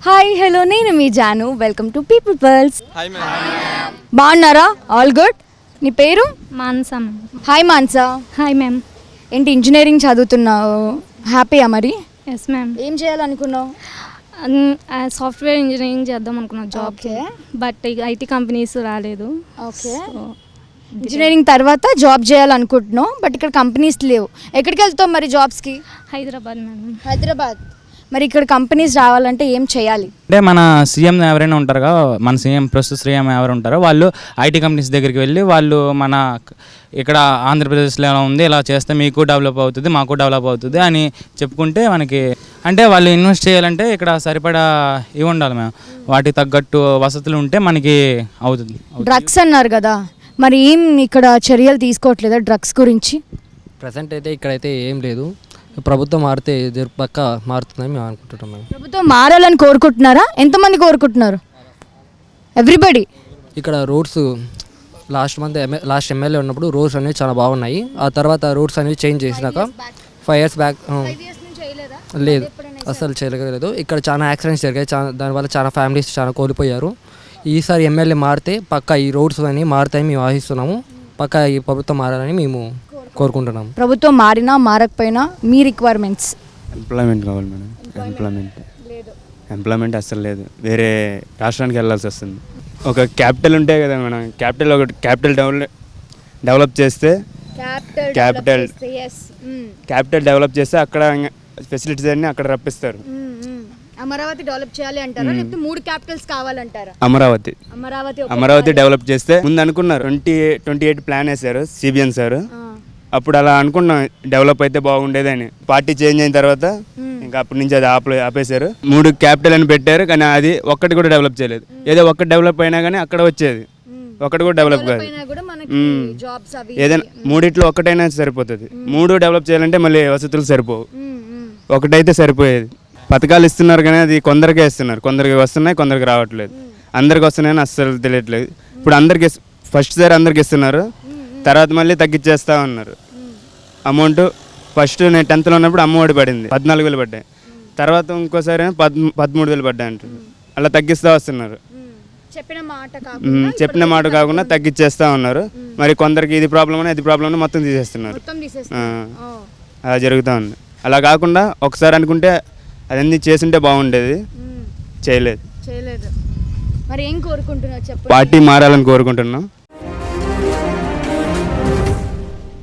Hi hello నేను మీ Jaanu. Welcome to People Pearls. Hi ma'am. బాగున్నారా? All good. నీ పేరు? Mansa. Hi Mansa. Hi ma'am. ఏంటి ఇంజనీరింగ్ చదువుతున్నావు? హ్యాపీయా మరి? Yes ma'am. ఏం చేయాలనుకున్నావు? సాఫ్ట్వేర్ ఇంజనీరింగ్ చేద్దాం అనుకున్నాను జాబ్. ఓకే. బట్ ఇక ఐటీ కంపెనీస్ రాలేదు. ఓకే. ఇంజనీరింగ్ తర్వాత జాబ్ చేయాలనుకుంటున్నావు, బట్ ఇక్కడ కంపెనీస్ లేవు. ఎక్కడికి వెళ్తావు మరి జాబ్స్కి? హైదరాబాద్ మేడం. హైదరాబాద్. మరి ఇక్కడ కంపెనీస్ రావాలంటే ఏం చేయాలి? అంటే మన సీఎం ఎవరైనా ఉంటారు కదా, మన సీఎం ప్రస్తుత సీఎం ఎవరు ఉంటారో వాళ్ళు ఐటీ కంపెనీస్ దగ్గరికి వెళ్ళి వాళ్ళు మన ఇక్కడ ఆంధ్రప్రదేశ్లో ఎలా ఉంది, ఇలా చేస్తే మీకు డెవలప్ అవుతుంది, మాకు డెవలప్ అవుతుంది అని చెప్పుకుంటే మనకి అంటే వాళ్ళు ఇన్వెస్ట్ చేయాలంటే ఇక్కడ సరిపడా ఇవి ఉండాలి మేము, వాటికి తగ్గట్టు వసతులు ఉంటే మనకి అవుతుంది. డ్రగ్స్ అన్నారు కదా, మరి ఏం ఇక్కడ చర్యలు తీసుకోవట్లేదా డ్రగ్స్ గురించి? ప్రజెంట్ అయితే ఇక్కడైతే ఏం లేదు. ప్రభుత్వం మారితే పక్క మారుతుందని మేము అనుకుంటున్నాం. మేము ప్రభుత్వం మారాలని కోరుకుంటున్నారా? ఎంతమంది కోరుకుంటున్నారు? ఎవ్రీబడి. ఇక్కడ రోడ్స్ లాస్ట్ ఎమ్మెల్యే ఉన్నప్పుడు రోడ్స్ అనేవి చాలా బాగున్నాయి. ఆ తర్వాత రోడ్స్ అనేవి చేంజ్ చేసినాక 5 years బ్యాక్ లేదు, అసలు చేయలేదు. ఇక్కడ చాలా యాక్సిడెంట్స్ జరిగాయి, దానివల్ల చాలా ఫ్యామిలీస్ చాలా కోల్పోయారు. ఈసారి ఎమ్మెల్యే మారితే పక్క ఈ రోడ్స్ అనేవి మారుతాయని మేము ఆశిస్తున్నాము. పక్క ఈ ప్రభుత్వం మారాలని మేము కోరుకుంటున్నాం. ప్రభుత్వం మారినా మారకపోయినా మీ రిక్వైర్మెంట్స్? ఎంప్లాయ్మెంట్ కావాలి మేడం. ఎంప్లాయ్మెంట్ అస్సలు లేదు. వేరే రాష్ట్రానికి వెళ్ళాల్సి వస్తుంది. ఒక క్యాపిటల్ ఉంటే కదా మనం, క్యాపిటల్ డెవలప్ చేస్తే క్యాపిటల్ డెవలప్ చేస్తే అక్కడ ఫెసిలిటీస్ అన్ని అక్కడ రప్పిస్తారు. అమరావతి డెవలప్ చేయాలి అంటారా, లేకపోతే 3 క్యాపిటల్స్ కావాలంటారా? అమరావతి డెవలప్ చేస్తే ముందు అనుకున్నారు 28 ప్లాన్ వేశారు సిబిఎన్ సార్. అప్పుడు అలా అనుకున్నాం డెవలప్ అయితే బాగుండేదని. పార్టీ చేంజ్ అయిన తర్వాత ఇంకా అప్పటి నుంచి అది ఆపేశారు. 3 క్యాపిటల్ అని పెట్టారు, కానీ అది ఒక్కటి కూడా డెవలప్ చేయలేదు. ఏదో ఒక్కటి డెవలప్ అయినా కానీ అక్కడ వచ్చేది, ఒక్కటి కూడా డెవలప్ కాదు. ఏదైనా మూడిట్లో ఒక్కటైనా సరిపోతుంది. 3 డెవలప్ చేయాలంటే మళ్ళీ వసతులు సరిపోవు, ఒకటైతే సరిపోయేది. పథకాలు ఇస్తున్నారు కానీ అది కొందరికే ఇస్తున్నారు, కొందరికి వస్తున్నాయి, కొందరికి రావట్లేదు. అందరికి వస్తున్నాయని అస్సలు తెలియట్లేదు. ఇప్పుడు అందరికి ఫస్ట్ సారి అందరికి ఇస్తున్నారు, తర్వాత మళ్ళీ తగ్గించేస్తూ ఉన్నారు అమౌంట్. ఫస్ట్ నేను 10th లో ఉన్నప్పుడు అమ్మఒడి పడింది, 14,000 పడ్డాయి. తర్వాత ఇంకోసారి 13,000 పడ్డాయి అంటారు. అలా తగ్గిస్తూ వస్తున్నారు. చెప్పిన మాట కాకుండా తగ్గించేస్తూ ఉన్నారు. మరి కొందరికి ఇది ప్రాబ్లం అని అది ప్రాబ్లం అని మొత్తం తీసేస్తున్నారు. అలా జరుగుతూ ఉంది. అలా కాకుండా ఒకసారి అనుకుంటే అదన్నీ చేసుంటే బాగుండేది, చేయలేదు. మరి ఏం కోరుకుంటున్నావు చెప్పు? పార్టీ మారాలని కోరుకుంటున్నాం.